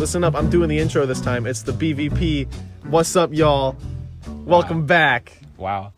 Listen up, I'm doing the intro this time. It's the BVP. What's up, y'all? Welcome back. Wow,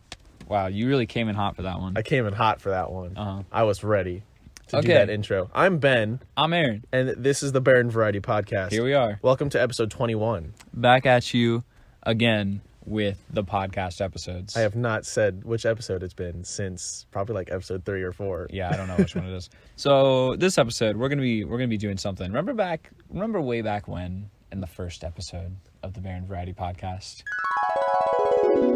you really came in hot for that one. I came in hot for that one. Uh-huh. I was ready to do that intro. I'm Ben. I'm Aaron. And this is the Baron Variety Podcast. Here we are. Welcome to episode 21. Back at you again with the podcast episodes. I have not said which episode it's been since probably like episode 3 or 4. Yeah, I don't know which one it is. So this episode, we're gonna be doing something. Remember way back when in the first episode of the Baron Variety Podcast. Well,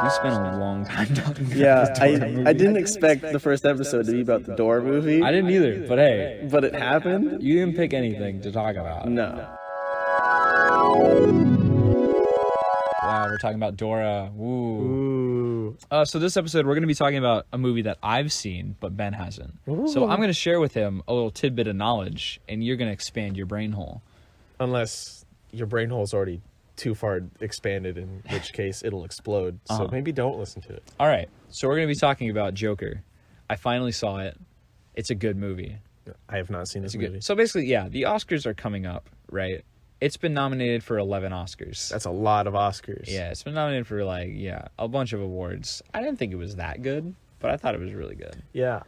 we spent a long time talking about Yeah, the Dora movie. I didn't expect the first episode to be about the Dora movie. I didn't either, but hey. But it happened? You didn't pick anything to talk about. No. Wow, we're talking about Dora. Woo. Ooh. So this episode, we're going to be talking about a movie that I've seen, but Ben hasn't. Ooh. So I'm going to share with him a little tidbit of knowledge, and you're going to expand your brain hole. Unless your brain hole's already too far expanded, in which case it'll explode. So maybe don't listen to it. All right. So we're going to be talking about Joker. I finally saw it. It's a good movie. I have not seen this movie. So basically, yeah, the Oscars are coming up, right? It's been nominated for 11 Oscars. That's a lot of Oscars. Yeah, it's been nominated for a bunch of awards. I didn't think it was that good, but I thought it was really good. Yeah,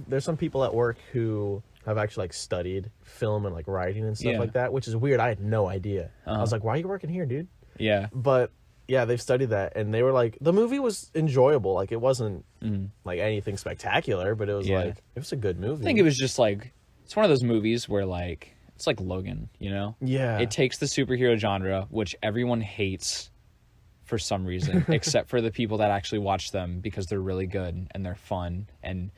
there's some people at work who have actually studied film and writing and stuff like that, which is weird. I had no idea. I was like, why are you working here, dude? Yeah. But yeah, they've studied that, and they were like, the movie was enjoyable. It wasn't anything spectacular, but it was it was a good movie. I think it was just it's one of those movies where it's like Logan, you know? Yeah. It takes the superhero genre, which everyone hates for some reason, except for the people that actually watch them because they're really good and they're fun. And,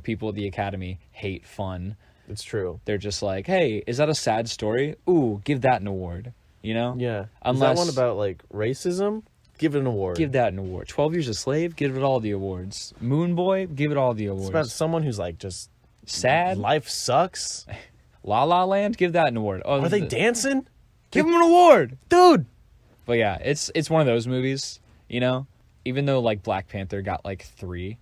people at the Academy hate fun. It's true. They're just like, hey, is that a sad story? Ooh, give that an award, Yeah. Unless, is that one about, racism? Give it an award. Give that an award. 12 Years a Slave? Give it all the awards. Moon Boy? Give it all the awards. It's about someone who's, just... sad? Life sucks. La La Land? Give that an award. Oh, Are they dancing? Give them an award! Dude! But yeah, it's one of those movies, even though Black Panther got 3,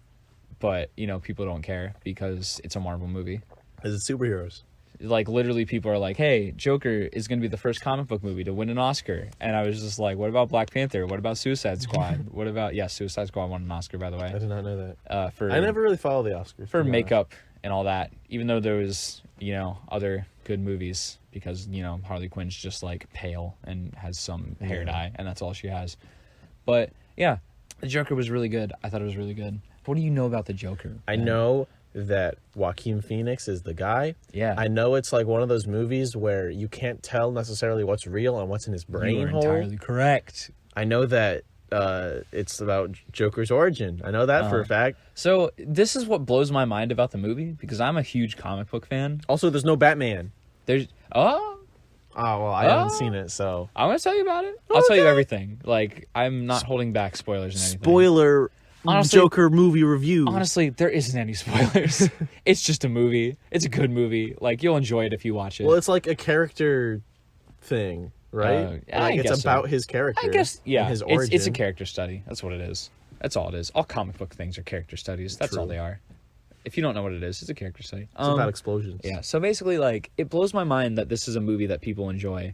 but people don't care because it's a Marvel movie. Is it superheroes? Literally people are like, hey, Joker is going to be the first comic book movie to win an Oscar. And I was just like, what about Black Panther? What about Suicide Squad? What about, Suicide Squad won an Oscar, by the way. I did not know that. I never really follow the Oscars. For makeup and all that, even though there was, other good movies because, Harley Quinn's just pale and has some hair dye and that's all she has. But yeah, the Joker was really good. I thought it was really good. What do you know about the Joker? I know that Joaquin Phoenix is the guy. Yeah. I know it's one of those movies where you can't tell necessarily what's real and what's in his brain You are hole. entirely correct. I know that it's about Joker's origin. I know that for a fact. So this is what blows my mind about the movie because I'm a huge comic book fan. Also, there's no Batman. There's Oh, well, I haven't seen it, so... I'm going to tell you about it. I'll tell you everything. I'm not holding back spoilers and anything. Spoiler Honestly, Joker movie review. Honestly, there isn't any spoilers. It's just a movie. It's a good movie. You'll enjoy it if you watch it. Well, it's a character thing, right? It's about his character. I guess, yeah. His origin. It's a character study. That's what it is. That's all it is. All comic book things are character studies. That's all they are. If you don't know what it is, it's a character study. It's about explosions. Yeah, so basically, it blows my mind that this is a movie that people enjoy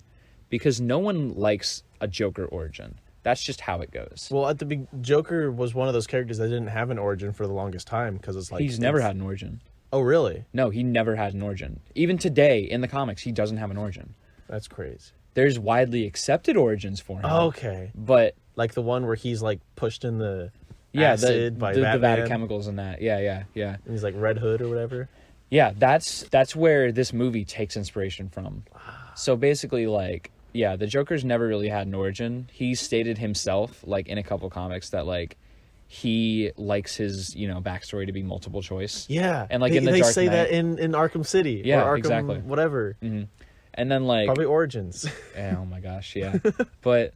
because no one likes a Joker origin. That's just how it goes. Well, at the Joker was one of those characters that didn't have an origin for the longest time because it's He's never had an origin. Oh, really? No, he never had an origin. Even today, in the comics, he doesn't have an origin. That's crazy. There's widely accepted origins for him. Okay. But... the one where he's, pushed in the... acid by Batman. The vat of chemicals and that. Yeah. And he's Red Hood or whatever. Yeah, that's where this movie takes inspiration from. So basically, the Joker's never really had an origin. He stated himself, in a couple comics, that he likes his backstory to be multiple choice. Yeah, and in the they Dark say Knight, that in Arkham City. Yeah, or Arkham, exactly. Whatever. Mm-hmm. And then probably Origins. Oh my gosh, yeah. But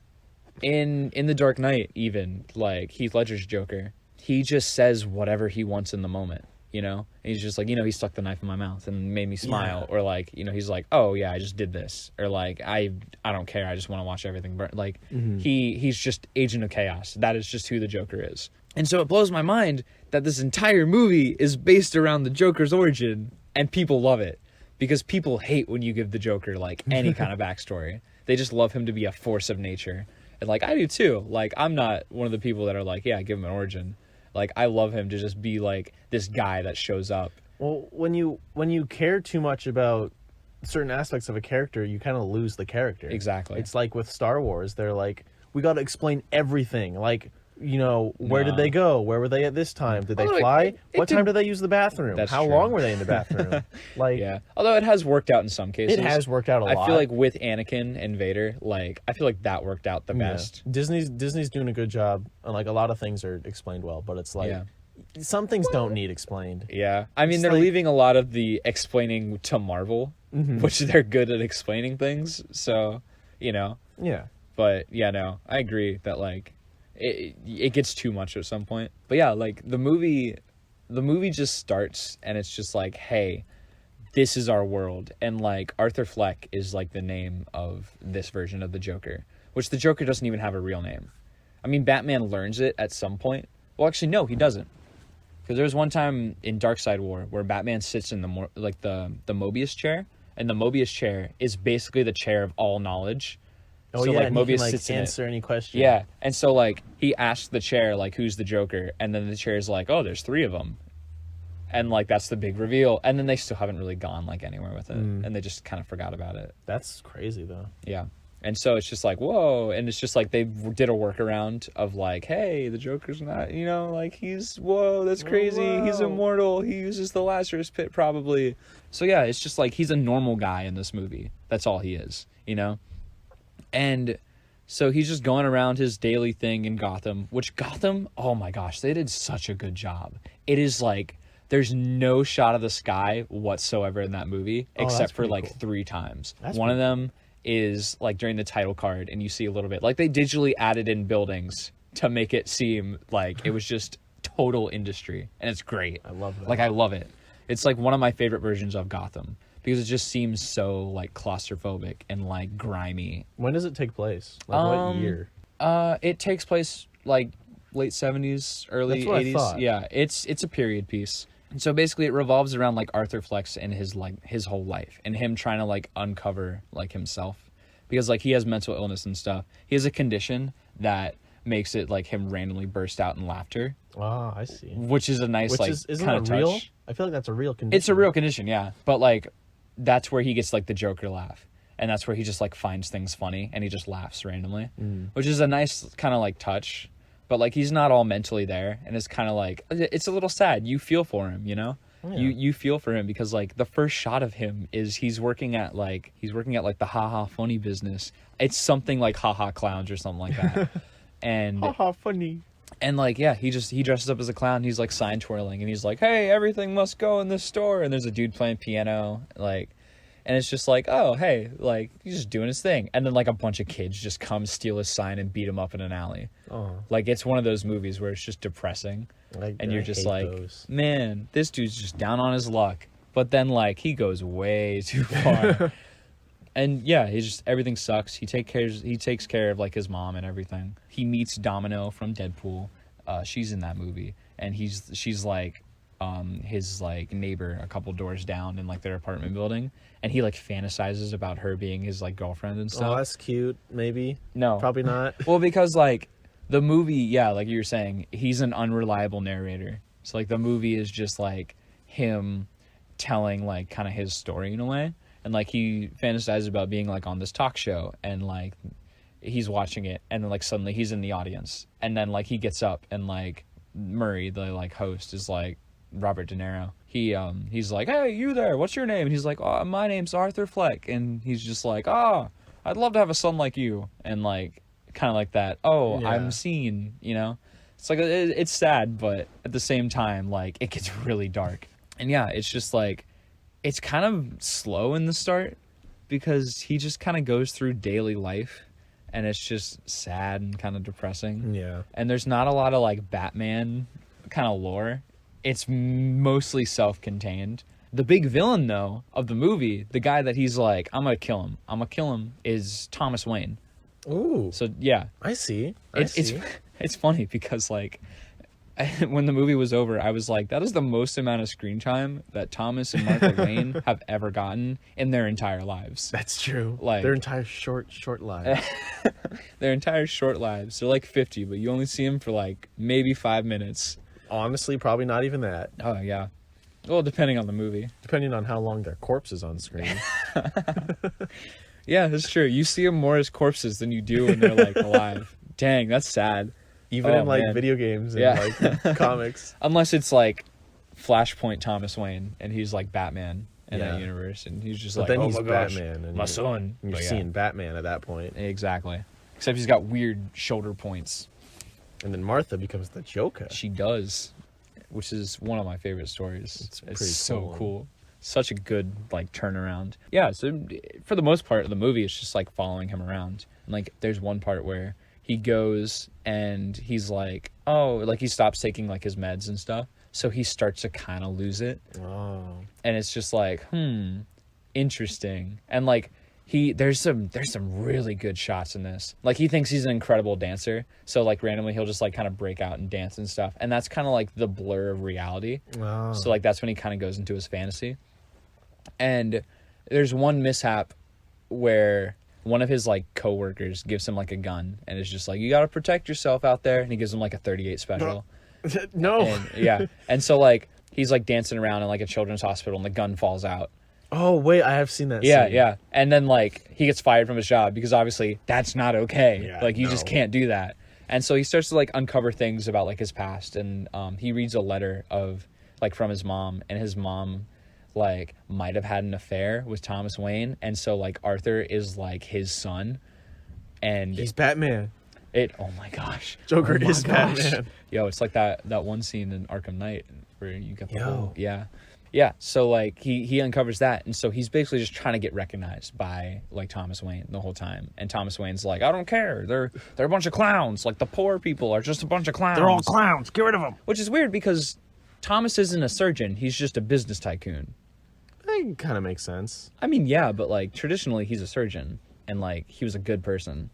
in the Dark Knight, even Heath Ledger's Joker, he just says whatever he wants in the moment. And he's just he stuck the knife in my mouth and made me smile. Yeah. Or he's oh yeah, I just did this. Or I don't care. I just want to watch everything burn. He's just agent of chaos. That is just who the Joker is. And so it blows my mind that this entire movie is based around the Joker's origin and people love it. because people hate when you give the Joker like any kind of backstory. They just love him to be a force of nature. And like I do too. Like I'm not one of the people that are like, yeah, give him an origin. Like I love him to just be like this guy that shows up. Well, when you care too much about certain aspects of a character, you kind of lose the character. Exactly. It's like with Star Wars, they're like, we got to explain everything. Like, you know, where did they go? Where were they at this time? Did they fly? What time did they use the bathroom? How long were they in the bathroom? Like, yeah. Although it has worked out in some cases. It has worked out a lot. I feel like with Anakin and Vader, like I feel like that worked out the best. Disney's doing a good job, and like a lot of things are explained well, but it's like some things don't need explained. Yeah. I mean, they're leaving a lot of the explaining to Marvel, which they're good at explaining things. So, you know. Yeah. But yeah, no, I agree that like it gets too much at some point. But yeah, like the movie just starts and it's just like, hey, this is our world. And like Arthur Fleck is like the name of this version of the Joker, which the Joker doesn't even have a real name. I mean, Batman learns it at some point. Well, actually, no, he doesn't. Because there was one time in Darkseid War where Batman sits in the Mobius chair, and the Mobius chair is basically the chair of all knowledge. Oh, so yeah, like and Mobius he can, like, sits answer in any question. Yeah, and so like he asks the chair like, "Who's the Joker?" And then the chair's like, "Oh, there's 3 of them," and like that's the big reveal. And then they still haven't really gone like anywhere with it, and they just kind of forgot about it. That's crazy though. Yeah, and so it's just like whoa, and it's just like they did a workaround of like, hey, the Joker's not, you know, like he's that's crazy. Whoa. He's immortal. He uses the Lazarus Pit probably. So yeah, it's just like he's a normal guy in this movie. That's all he is, you know, and. So he's just going around his daily thing in Gotham, which Gotham, oh my gosh, they did such a good job. It is like, there's no shot of the sky whatsoever in that movie, except for like cool. 3 times. One of them is like during the title card and you see a little bit, like they digitally added in buildings to make it seem like it was just total industry. And it's great. I love that. Like I love it. It's like one of my favorite versions of Gotham. Because it just seems so like claustrophobic and like grimy. When does it take place? Like what year? It takes place like late 70s, early 80s. Yeah, it's a period piece. And so basically it revolves around like Arthur Fleck and his whole life and him trying to like uncover like himself. Because like he has mental illness and stuff. He has a condition that makes it like him randomly burst out in laughter. Ah, I see. Which is a nice kind of touch. Real? I feel like that's a real condition. It's a real condition, yeah. But like that's where he gets like the Joker laugh, and that's where he just like finds things funny and he just laughs randomly, which is a nice kind of like touch. But like he's not all mentally there, and it's kind of like it's a little sad. You feel for him, you know. Yeah. You feel for him because like the first shot of him is he's working at like the haha funny business. It's something like haha clowns or something like that. And haha funny. And like, yeah, he dresses up as a clown. He's like sign twirling and he's like, hey, everything must go in this store. And there's a dude playing piano, like, and it's just like, oh, hey, like he's just doing his thing. And then like a bunch of kids just come steal his sign and beat him up in an alley. Oh. Like it's one of those movies where it's just depressing. And you're just like, man, this dude's just down on his luck. But then like he goes way too far. And yeah, everything sucks. He takes care of like his mom and everything. He meets Domino from Deadpool. She's in that movie, and she's like his like neighbor a couple doors down in like their apartment building, and he like fantasizes about her being his like girlfriend and stuff. Oh, that's cute. Maybe. No, probably not. Well, because like the movie, yeah, like you were saying, he's an unreliable narrator. So like the movie is just like him telling like kind of his story in a way. And like he fantasizes about being like on this talk show, and like he's watching it, and then like suddenly he's in the audience, and then like he gets up, and like Murray, the like host, is like Robert De Niro. He's like, hey, you there? What's your name? And he's like, oh, my name's Arthur Fleck, and he's just like, I'd love to have a son like you, and like kind of like that. Oh, yeah. I'm seen, you know. It's like it's sad, but at the same time, like it gets really dark, and yeah, it's just like. It's kind of slow in the start because he just kind of goes through daily life and it's just sad and kind of depressing. Yeah. And there's not a lot of like Batman kind of lore. It's mostly self-contained. The big villain though of the movie, the guy that he's like, I'm going to kill him is Thomas Wayne. Ooh. So yeah. I see. It's funny because like when the movie was over, I was like, that is the most amount of screen time that Thomas and Martha Wayne have ever gotten in their entire lives. That's true. Like their entire short lives. Their entire short lives. They're like 50, but you only see them for like maybe 5 minutes. Honestly, probably not even that. Oh, yeah. Well, depending on the movie. Depending on how long their corpse is on screen. Yeah, that's true. You see them more as corpses than you do when they're like alive. Dang, that's sad. Even in like video games and like comics. Unless it's like Flashpoint Thomas Wayne and he's like Batman in that universe, and he's just then he's Batman and my son. And you're seeing Batman at that point. Exactly. Except he's got weird shoulder points. And then Martha becomes the Joker. She does, which is one of my favorite stories. It's so cool. Such a good like turnaround. Yeah, so for the most part of the movie, it's just like following him around. And like there's one part where he goes and he's like, oh, like he stops taking like his meds and stuff. So he starts to kind of lose it. Oh. And it's just like, interesting. And like there's some really good shots in this. Like he thinks he's an incredible dancer. So like randomly he'll just like kind of break out and dance and stuff. And that's kind of like the blur of reality. Oh. So like that's when he kind of goes into his fantasy. And there's one mishap where one of his like coworkers gives him like a gun and is just like, you got to protect yourself out there. And he gives him like a 38 special. No. And, yeah. And so like he's like dancing around in like a children's hospital and the gun falls out. Oh, wait, I have seen that Yeah, scene. yeah. And then like he gets fired from his job because obviously that's not okay. Yeah, like you just can't do that. And so he starts to like uncover things about like his past, and he reads a letter of like from his mom, and his mom like might have had an affair with Thomas Wayne, and so like Arthur is like his son, and he's Batman. Oh my gosh, Joker is Batman. Yo, it's like that one scene in Arkham Knight where you got the whole yeah. So like he uncovers that, and so he's basically just trying to get recognized by like Thomas Wayne the whole time, and Thomas Wayne's like, I don't care, they're a bunch of clowns, like the poor people are just a bunch of clowns. They're all clowns. Get rid of them. Which is weird because Thomas isn't a surgeon; he's just a business tycoon. That kind of makes sense. I mean, yeah, but like traditionally he's a surgeon, and like he was a good person.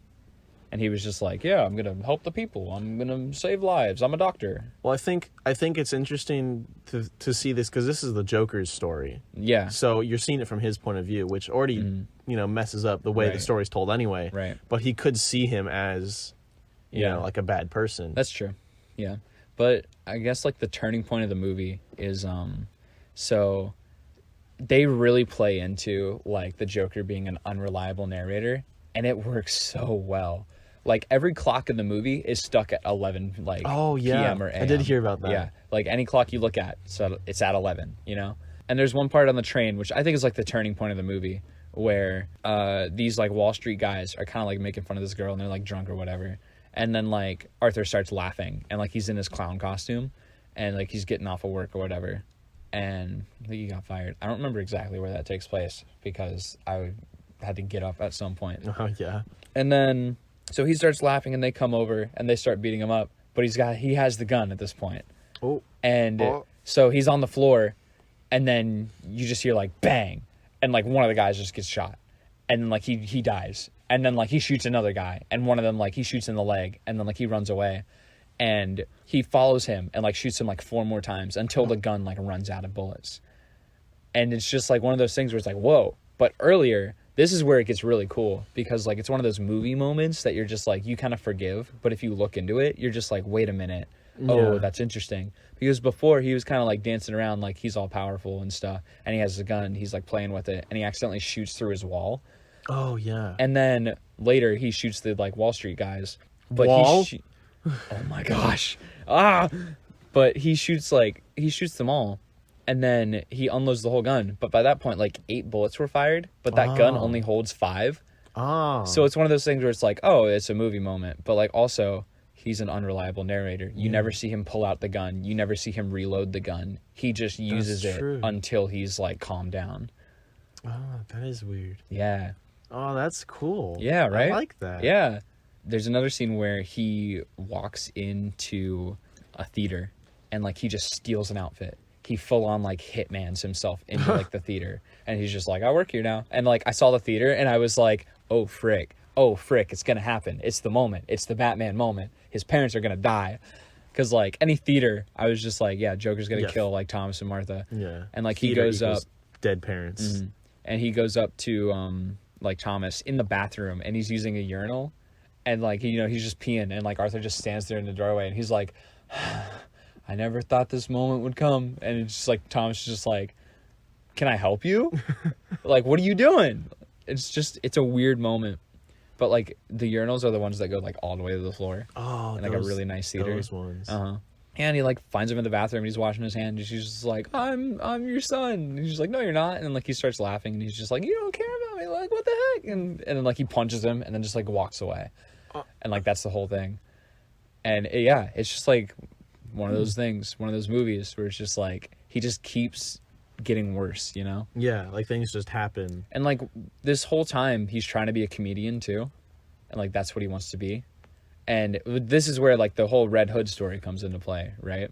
And he was just like, yeah, I'm going to help the people. I'm going to save lives. I'm a doctor. Well, I think it's interesting to see this because this is the Joker's story. Yeah. So you're seeing it from his point of view, which already, messes up the way the story's told anyway. Right. But he could see him as, you know, like a bad person. That's true. Yeah. But I guess like the turning point of the movie is, so they really play into like the Joker being an unreliable narrator, and it works so well. Like every clock in the movie is stuck at 11 like PM or AM. I did hear about that. Yeah. Like any clock you look at, so it's at 11, you know? And there's one part on the train, which I think is like the turning point of the movie, where these like Wall Street guys are kind of like making fun of this girl and they're like drunk or whatever. And then like Arthur starts laughing and like he's in his clown costume and like he's getting off of work or whatever. And I think he got fired. I don't remember exactly where that takes place because I had to get up at some point. Oh, yeah. And then so he starts laughing and they come over and they start beating him up, but he has the gun at this point. Oh. And so he's on the floor and then you just hear like bang and like one of the guys just gets shot and then like he dies, and then like he shoots another guy and one of them like he shoots in the leg and then like he runs away and he follows him and like shoots him like 4 more times until the gun like runs out of bullets. And it's just like one of those things where it's like, whoa. But earlier, this is where it gets really cool because like it's one of those movie moments that you're just like, you kind of forgive, but if you look into it, you're just like, wait a minute. Oh, that's interesting. Because before he was kind of like dancing around like he's all powerful and stuff, and he has a gun, he's like playing with it, and he accidentally shoots through his wall. Oh, yeah. And then later he shoots the like Wall Street guys. But Wall? Oh my gosh. But he shoots them all. And then he unloads the whole gun. But by that point, like 8 bullets were fired. But that gun only holds 5. Oh. So it's one of those things where it's like, oh, it's a movie moment. But like also, he's an unreliable narrator. You never see him pull out the gun. You never see him reload the gun. He just uses it until he's like calmed down. Oh, that is weird. Yeah. Oh, that's cool. Yeah, right? I like that. Yeah. There's another scene where he walks into a theater and like he just steals an outfit. He full on like hitmans himself into like the theater, and he's just like, I work here now. And like I saw the theater and I was like, oh frick, it's gonna happen. It's the moment. It's the Batman moment. His parents are gonna die. Because, like, any theater, I was just like, yeah, Joker's going to kill, like, Thomas and Martha. Yeah. And, like, Theater he goes up. Dead parents. Mm-hmm. And he goes up to, like, Thomas in the bathroom, and he's using a urinal. And, like, he's just peeing. And, like, Arthur just stands there in the doorway, and he's like, I never thought this moment would come. And it's just, like, Thomas is just like, can I help you? Like, what are you doing? It's a weird moment. But, like, the urinals are the ones that go, like, all the way to the floor. Oh, and, like, a really nice theater. Those ones. Uh-huh. And he, like, finds him in the bathroom, and he's washing his hand, and she's just like, I'm your son. And he's just like, no, you're not. And then, like, he starts laughing, and he's just like, you don't care about me. Like, what the heck? And then, like, he punches him, and then just, like, walks away. And, like, that's the whole thing. And, it's just, like, one of those things, one of those movies where it's just, like, he just keeps getting worse, you know? Yeah, like, things just happen. And, like, this whole time, he's trying to be a comedian, too. And, like, that's what he wants to be. And this is where, like, the whole Red Hood story comes into play, right?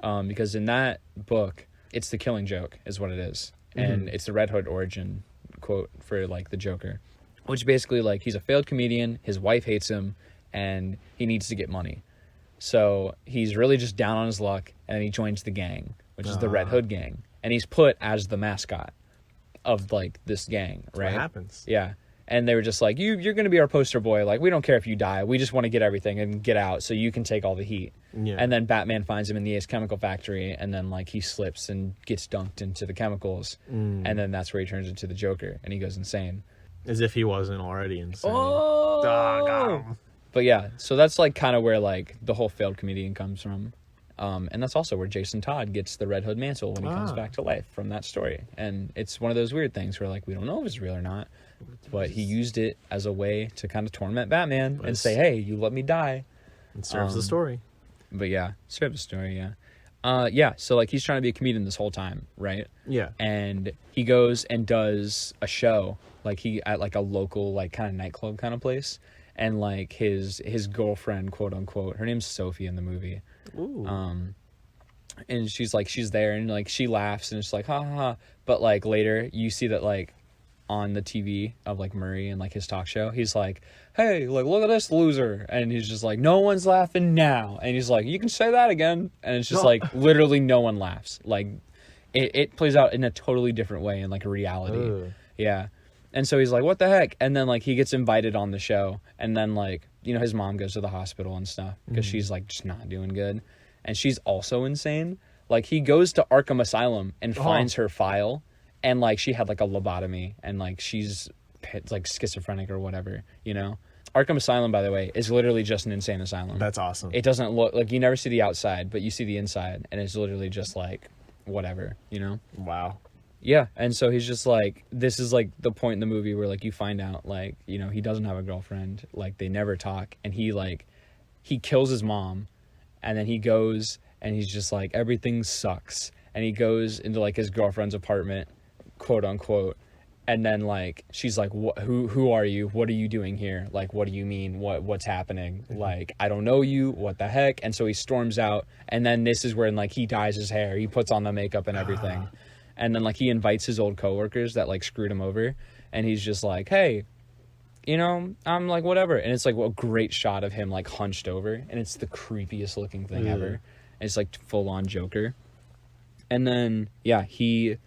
Because in that book, it's the Killing Joke is what it is. And it's the Red Hood origin quote for, like, the Joker. Which basically, like, he's a failed comedian, his wife hates him, and he needs to get money. So he's really just down on his luck, and then he joins the gang, which is the Red Hood gang. And he's put as the mascot of, like, this gang, right? What happens. Yeah. And they were just like, you're going to be our poster boy. Like, we don't care if you die. We just want to get everything and get out so you can take all the heat. Yeah. And then Batman finds him in the Ace Chemical Factory, and then, like, he slips and gets dunked into the chemicals. And then that's where he turns into the Joker, and he goes insane. As if he wasn't already insane. Oh! Got him. But, yeah, so that's, like, kind of where, like, the whole failed comedian comes from. And that's also where Jason Todd gets the Red Hood mantle when he comes back to life from that story. And it's one of those weird things where, like, we don't know if it's real or not. But he used it as a way to kind of torment Batman and say, hey, you let me die. It serves the story. But yeah, serves the story, yeah. So, like, he's trying to be a comedian this whole time, right? Yeah. And he goes and does a show, like, at, like, a local, like, kind of nightclub kind of place. And, like, his girlfriend, quote unquote, her name's Sophie in the movie. Ooh. And she's there, and, like, she laughs, and it's like, ha ha ha. But, like, later, you see that, like, on the TV of, like, Murray and, like, his talk show, he's like, hey, like, look at this loser. And he's just like, no one's laughing now. And he's like, you can say that again. And it's just like, literally no one laughs. Like, it plays out in a totally different way in, like, reality. Ugh. Yeah. And so he's like, what the heck? And then, like, he gets invited on the show, and then, like, his mom goes to the hospital and stuff because she's, like, just not doing good. And she's also insane. Like, he goes to Arkham Asylum and finds her file. And, like, she had, like, a lobotomy, and, like, she's, like, schizophrenic or whatever, Arkham Asylum, by the way, is literally just an insane asylum. That's awesome. It doesn't look, like, you never see the outside, but you see the inside, and it's literally just, like, whatever, Wow. Yeah, and so he's just, like, this is, like, the point in the movie where, like, you find out, like, he doesn't have a girlfriend, like, they never talk, and he kills his mom, and then he goes, and he's just, like, everything sucks, and he goes into, like, his girlfriend's apartment, quote unquote, and then, like, she's like, who are you, what are you doing here, like, what do you mean, what's happening, like, I don't know you, what the heck. And so he storms out, and then this is where, like, he dyes his hair, he puts on the makeup and everything, and then, like, he invites his old coworkers that, like, screwed him over, and he's just like, hey, I'm like, whatever. And it's, like, a great shot of him, like, hunched over, and it's the creepiest looking thing ever. And it's, like, full on Joker. And then, yeah, he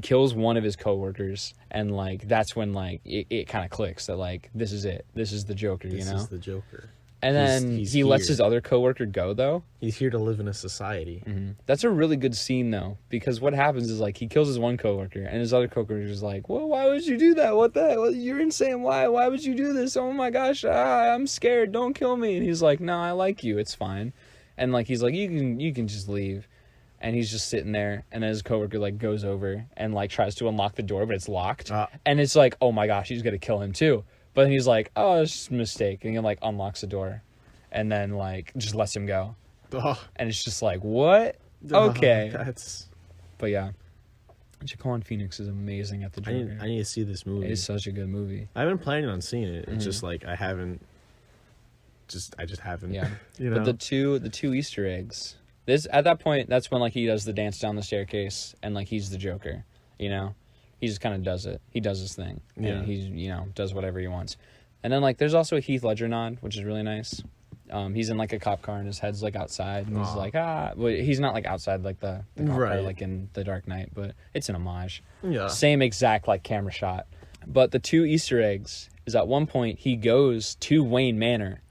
kills one of his coworkers, and, like, that's when, like, it kind of clicks that, like, this is it. This is the Joker, This is the Joker. And then he lets his other coworker go, though. He's here to live in a society. Mm-hmm. That's a really good scene, though, because what happens is, like, he kills his one coworker, and his other coworker is like, well, why would you do that? What the heck? Well, you're insane. Why would you do this? Oh, my gosh, I'm scared. Don't kill me. And he's like, no, I like you. It's fine. And, like, he's like, you can just leave. And he's just sitting there, and then his coworker, like, goes over and, like, tries to unlock the door, but it's locked. And it's like, oh my gosh, he's gonna kill him too. But then he's like, oh, it's just a mistake, and he, like, unlocks the door, and then, like, just lets him go. And it's just like, what? Okay. But yeah, Joaquin Phoenix is amazing at the Joker. I need to see this movie. It is such a good movie. I've been planning on seeing it. It's just like I just haven't. Yeah. But the two Easter eggs. At that point, that's when, like, he does the dance down the staircase, and, like, he's the Joker, He just kind of does it. He does his thing. And he's, does whatever he wants. And then, like, there's also a Heath Ledger nod, which is really nice. He's in like a cop car and his head's like outside and he's like, well, he's not like outside like the cop car like in The Dark Knight, but it's an homage. Yeah. Same exact like camera shot. But the two Easter eggs is at one point he goes to Wayne Manor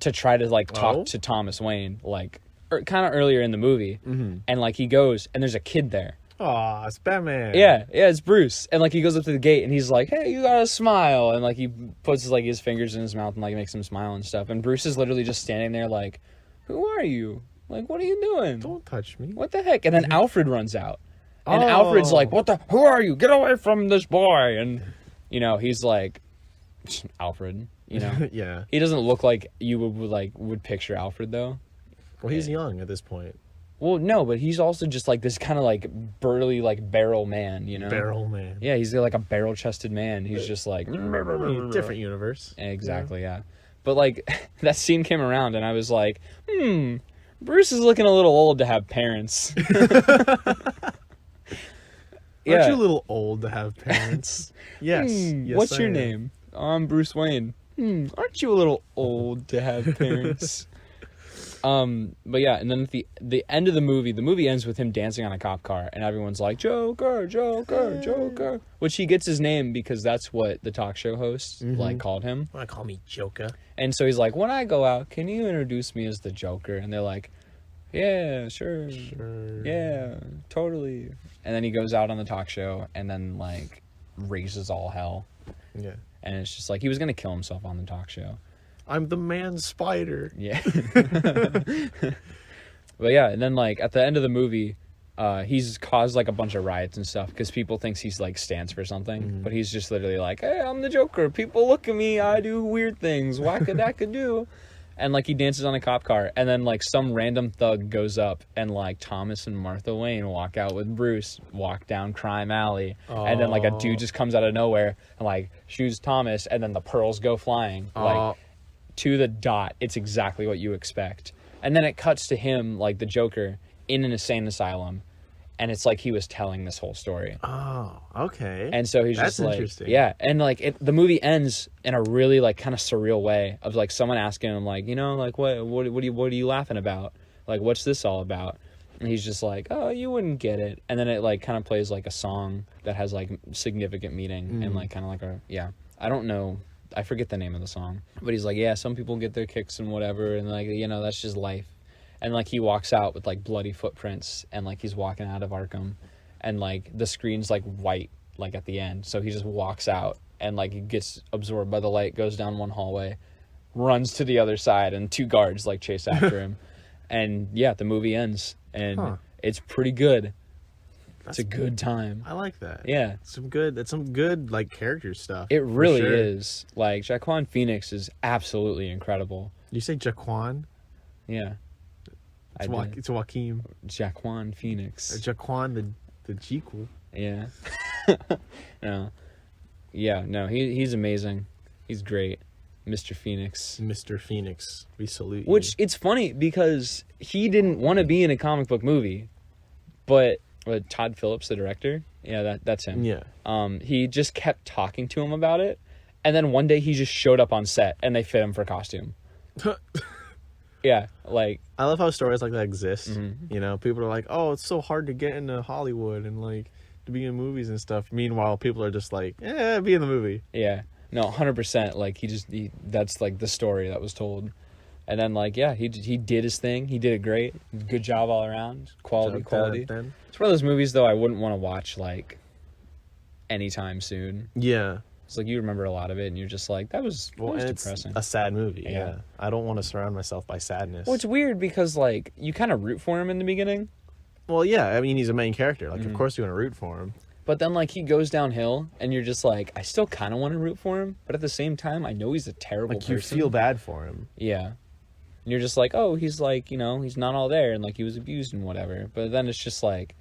to try to like talk to Thomas Wayne, like kind of earlier in the movie. And like he goes and there's a kid there. Aw, it's Batman. Yeah, it's Bruce. And like he goes up to the gate and he's like, hey, you gotta smile. And like he puts like his fingers in his mouth and like makes him smile and stuff. And Bruce is literally just standing there like, who are you? Like, what are you doing? Don't touch me. What the heck? And then Alfred runs out. And Alfred's like, who are you? Get away from this boy. And, you know, he's like, Alfred, you know? Yeah. He doesn't look like you would picture Alfred though. Well, he's young at this point. Well, no, but he's also just like this kind of like burly like barrel man, you know? Barrel man. Yeah, he's like a barrel-chested man. He's just like different universe. Exactly, yeah. But like that scene came around, and I was like, Bruce is looking a little old to have parents. Yeah. Aren't you a little old to have parents? Yes. Yes. What's your name? I'm Bruce Wayne. Aren't you a little old to have parents? But yeah, and then at the end of the movie ends with him dancing on a cop car, and everyone's like, Joker, Joker, Joker. Which he gets his name because that's what the talk show host like called him. Want to call me Joker? And so he's like, when I go out, can you introduce me as the Joker? And they're like, yeah, sure. Yeah, totally. And then he goes out on the talk show and then like raises all hell. Yeah. And it's just like he was gonna kill himself on the talk show. I'm the man spider. Yeah. But yeah, and then like at the end of the movie, he's caused like a bunch of riots and stuff because people thinks he's like stands for something, but he's just literally like, hey, I'm the Joker. People look at me. I do weird things. Whack-a-dack-a-do. And like he dances on a cop car, and then like some random thug goes up, and like Thomas and Martha Wayne walk out with Bruce, walk down Crime Alley, and then like a dude just comes out of nowhere and like shoots Thomas, and then the pearls go flying. Like to the dot, it's exactly what you expect. And then it cuts to him, like the Joker, in an insane asylum, and it's like he was telling this whole story. Oh, okay. And so he's That's just like, interesting. yeah, and like the movie ends in a really like kind of surreal way of like someone asking him like, you know, like what are you laughing about? Like what's this all about? And he's just like, oh, you wouldn't get it. And then it like kind of plays like a song that has like significant meaning and like kind of like I don't know. I forget the name of the song, but he's like, yeah, some people get their kicks and whatever, and like, you know, that's just life. And like he walks out with like bloody footprints, and like he's walking out of Arkham, and like the screen's like white like at the end, so he just walks out and like he gets absorbed by the light, goes down one hallway, runs to the other side, and two guards like chase after him. And yeah, the movie ends, and it's pretty good. It's a good time. I like that. Yeah. That's some good like character stuff. It really is. Like Joaquin Phoenix is absolutely incredible. You say Jaquan? Yeah. It's Joaquin. Joaquin Phoenix. Jaquan the Jequel. Yeah. No. Yeah, no, he's amazing. He's great. Mr. Phoenix. Mr. Phoenix. We salute you. Which it's funny because he didn't want to be in a comic book movie, but Todd Phillips, the director, yeah, that's him. Yeah. He just kept talking to him about it, and then one day he just showed up on set, and they fit him for costume. Yeah, like I love how stories like that exist. You know, people are like, "Oh, it's so hard to get into Hollywood and like to be in movies and stuff." Meanwhile, people are just like, "Yeah, be in the movie." Yeah, no, 100%. Like that's like the story that was told, and then like yeah, he did his thing. He did it great. Good job all around. Quality. It's one of those movies though I wouldn't want to watch like anytime soon. Yeah. It's like you remember a lot of it, and you're just like, that was depressing. It's a sad movie. Yeah. I don't want to surround myself by sadness. Well, it's weird because like you kind of root for him in the beginning. Well, yeah. I mean, he's a main character. Like, of course you want to root for him. But then like he goes downhill, and you're just like, I still kind of want to root for him, but at the same time, I know he's a terrible person. Like you feel bad for him. Yeah. And you're just like, oh, he's like, you know, he's not all there, and like he was abused and whatever. But then it's just like.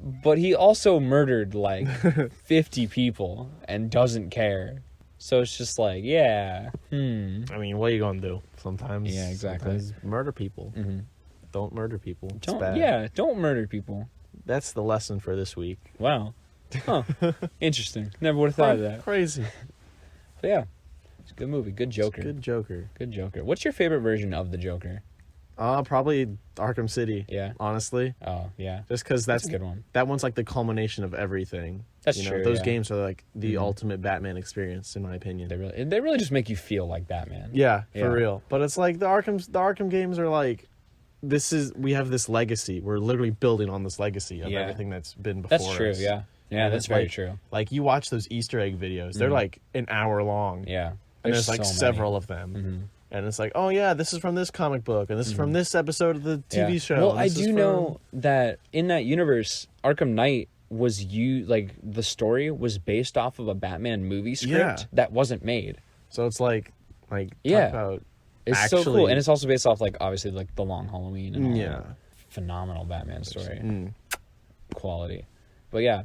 But he also murdered like 50 people and doesn't care. So it's just like, yeah. I mean, what are you going to do? Sometimes. Yeah, exactly. Sometimes murder people. Don't murder people. It's bad. Yeah, don't murder people. That's the lesson for this week. Wow. Huh. Interesting. Never would have thought of that. Crazy. But yeah. It's a good movie. Good Joker. Good Joker. Good Joker. What's your favorite version of the Joker? Probably Arkham City. Yeah. Honestly. Oh, yeah. Just because that's a good one. That one's like the culmination of everything. That's true. Those games are like the ultimate Batman experience, in my opinion. They really just make you feel like Batman. Yeah, for real. But it's like the Arkham games are like, we have this legacy. We're literally building on this legacy of everything that's been before us. That's true. Yeah. Yeah, that's very true. Like you watch those Easter egg videos, they're like an hour long. Yeah. And there's like several of them. Mm-hmm. And it's like, oh yeah, this is from this comic book, and this is from this episode of the TV show. Well, I do know that in that universe, Arkham Knight was the story was based off of a Batman movie script that wasn't made. So it's like talk about it's so cool, and it's also based off obviously the Long Halloween and all that phenomenal Batman story, quality. But yeah,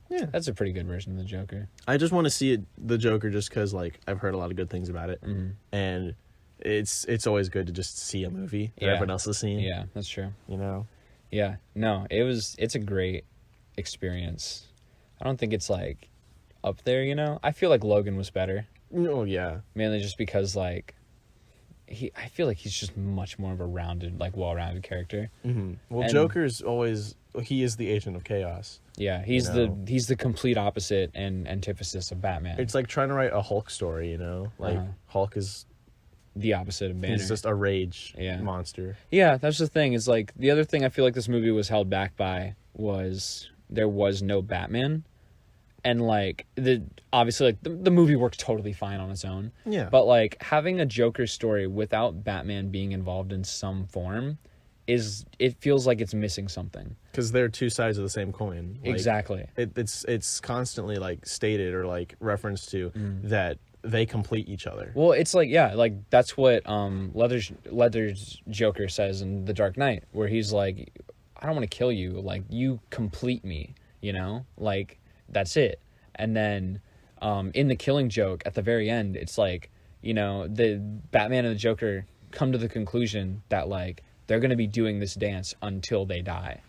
that's a pretty good version of the Joker. I just want to see the Joker just because I've heard a lot of good things about it, and it's always good to just see a movie that everyone else has seen. Yeah, that's true. Yeah, no, it's a great experience. I don't think it's up there. I feel like Logan was better. Oh yeah, mainly just because I feel like he's just much more of a rounded, well-rounded character. Mm-hmm. Well, Joker's he is the agent of chaos. Yeah, he's the complete opposite and antithesis of Batman. It's like trying to write a Hulk story, Hulk is the opposite of Banner. He's just a rage monster. Yeah, that's the thing. Is the other thing I feel like this movie was held back by was there was no Batman. And obviously the movie worked totally fine on its own. Yeah. But having a Joker story without Batman being involved in some form it feels like it's missing something. Because they're two sides of the same coin. Exactly. It's constantly stated or referenced to that they complete each other. Well, it's that's what Leather's Joker says in The Dark Knight, where he's like, I don't want to kill you. You complete me, that's it. And then in the Killing Joke at the very end, it's the Batman and the Joker come to the conclusion that they're going to be doing this dance until they die.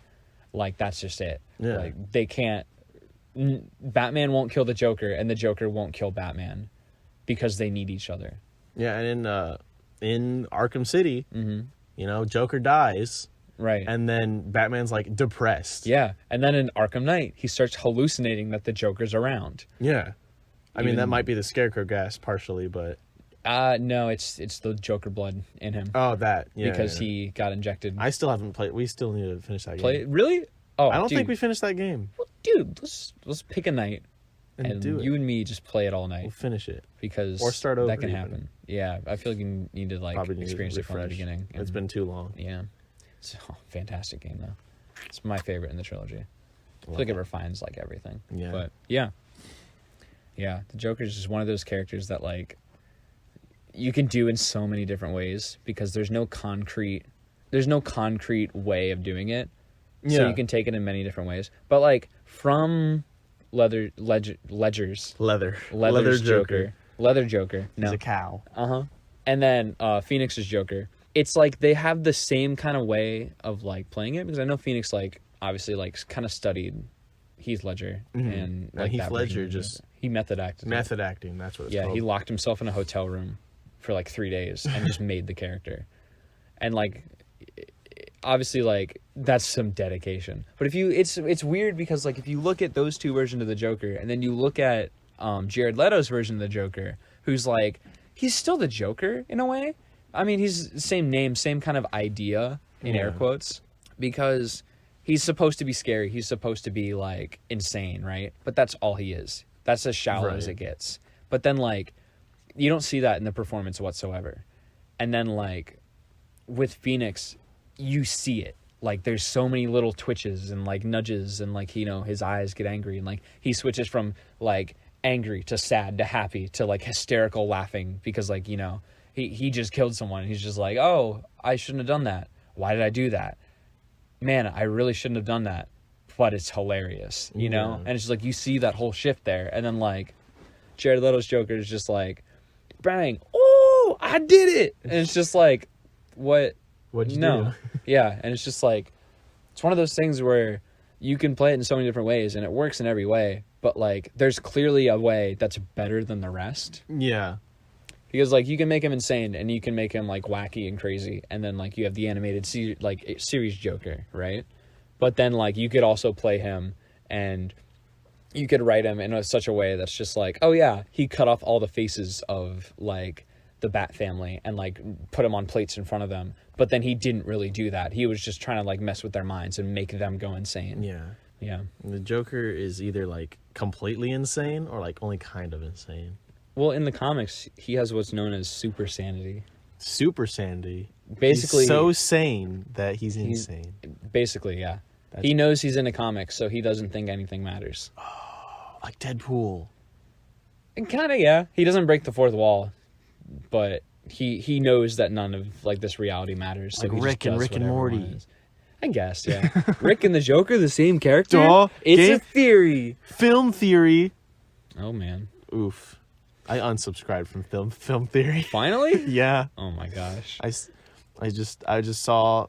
That's just it. Yeah. They can't... Batman won't kill the Joker, and the Joker won't kill Batman because they need each other. Yeah, and in Arkham City, Joker dies. Right. And then Batman's depressed. Yeah. And then in Arkham Knight, he starts hallucinating that the Joker's around. Yeah. I mean, that might be the Scarecrow gas partially, but... No, it's the Joker blood in him. Oh, that. Yeah. Because he got injected. I still haven't played. We still need to finish that game. Really? Oh, I don't think we finished that game. Well, dude, let's pick a night and do it. You and me just play it all night. We'll finish it. Because or start over. That can happen. Yeah, I feel like you need to experience it from the beginning. It's been too long. Yeah. It's a fantastic game though. It's my favorite in the trilogy. I feel like it refines everything. Yeah. But yeah. Yeah, the Joker is just one of those characters that you can do in so many different ways because there's no concrete way of doing it. Yeah. So you can take it in many different ways. But from Leather's Joker. No. He's a cow. Uh-huh. And then Phoenix's Joker. It's they have the same kind of way of playing it because I know Phoenix obviously kind of studied Heath Ledger and Heath Ledger just he method acted. Method acting, that's what it's called. Yeah, he locked himself in a hotel room for 3 days and just made the character. And obviously that's some dedication. But if you it's weird because if you look at those two versions of the Joker and then you look at Jared Leto's version of the Joker, who's he's still the Joker in a way. I mean, he's the same name, same kind of idea in air quotes, because he's supposed to be scary. He's supposed to be insane, right? But that's all he is. That's as shallow as it gets. But then you don't see that in the performance whatsoever. And then with Phoenix, you see it. There's so many little twitches and nudges and his eyes get angry and he switches from angry to sad to happy to hysterical laughing because he just killed someone. He's just oh, I shouldn't have done that. Why did I do that? Man, I really shouldn't have done that. But it's hilarious, know? And it's just you see that whole shift there. And then Jared Leto's Joker is just bang, oh, I did it. And it's just what? What'd you do? Yeah, and it's just it's one of those things where you can play it in so many different ways and it works in every way. But there's clearly a way that's better than the rest. Yeah. Because, like, you can make him insane, and you can make him, like, wacky and crazy, and then, like, you have the animated series Joker, right? But then, like, you could also play him, and you could write him in such a way that's just like, oh, yeah, he cut off all the faces of, like, the Bat family and, like, put them on plates in front of them. But then he didn't really do that. He was just trying to, like, mess with their minds and make them go insane. Yeah. Yeah. The Joker is either, like, completely insane or, like, only kind of insane. Well, in the comics, he has what's known as super sanity. Super sanity. Basically, he's so sane that he's insane. Basically, yeah. He knows he's in a comic, so he doesn't think anything matters. Oh, like Deadpool. Kind of, yeah. He doesn't break the fourth wall, but he knows that none of, like, this reality matters. So like Rick and Morty. I guess, yeah. Rick and the Joker, the same character? Duh. It's a theory. Film theory. Oh, man. Oof. I unsubscribed from film theory. Finally? Yeah. Oh my gosh. I just saw.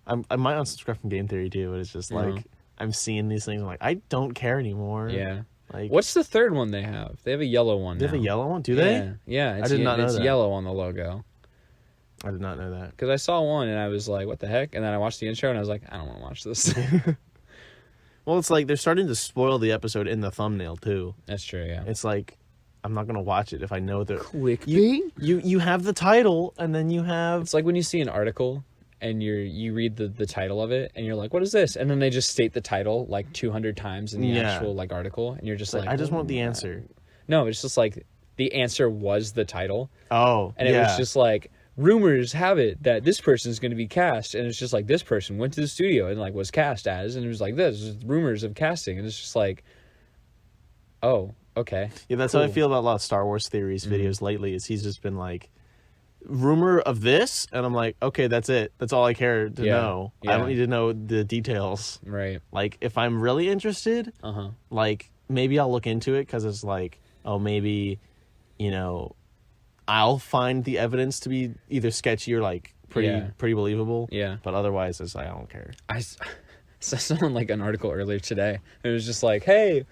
I might unsubscribe from game theory too, but it's just like I'm seeing these things. I'm like, I don't care anymore. Yeah. Like, what's the third one they have? They have a yellow one. They have a yellow one. Do they? Yeah. I did not know it's that. yellow on the logo. I did not know that. Because I saw one and I was like, what the heck? And then I watched the intro and I was like, I don't want to watch this. Well, it's like they're starting to spoil the episode in the thumbnail too. That's true. Yeah. It's like, I'm not gonna watch it if I know that clickbait. You have the title and then you have. It's like when you see an article and you read the title of it and you're like, what is this? And then they just state the title like 200 times in the actual like article, and you're just like, I just want the answer. No, it's just like the answer was the title. Oh, and it was just like, rumors have it that this person is going to be cast, and it's just like, this person went to the studio and like was cast as, and it was like, this rumors of casting, and it's just like, oh, okay. Yeah, that's how I feel about a lot of Star Wars theories videos lately. Is he's just been like, rumor of this, and I'm like, okay, that's it. That's all I care to know. Yeah. I don't need to know the details. Right. Like, if I'm really interested, like maybe I'll look into it because it's like, oh, maybe, you know, I'll find the evidence to be either sketchy or like pretty believable. Yeah. But otherwise, it's like, I don't care. I saw like an article earlier today. It was just like, hey,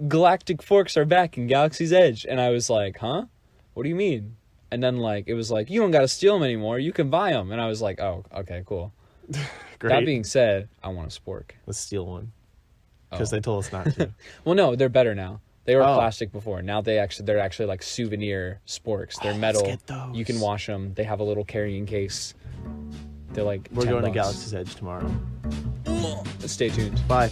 galactic forks are back in Galaxy's Edge. And I was like, huh? What do you mean? And then like, it was like, you don't got to steal them anymore. You can buy them. And I was like, oh, okay, cool. Great. That being said, I want a spork. Let's steal one. Because they told us not to. Well, no, they're better now. They were plastic before. Now they're actually like souvenir sporks. They're metal. Let's get those. You can wash them. They have a little carrying case. They're like We're $10. going to Galaxy's Edge tomorrow. Stay tuned. Bye.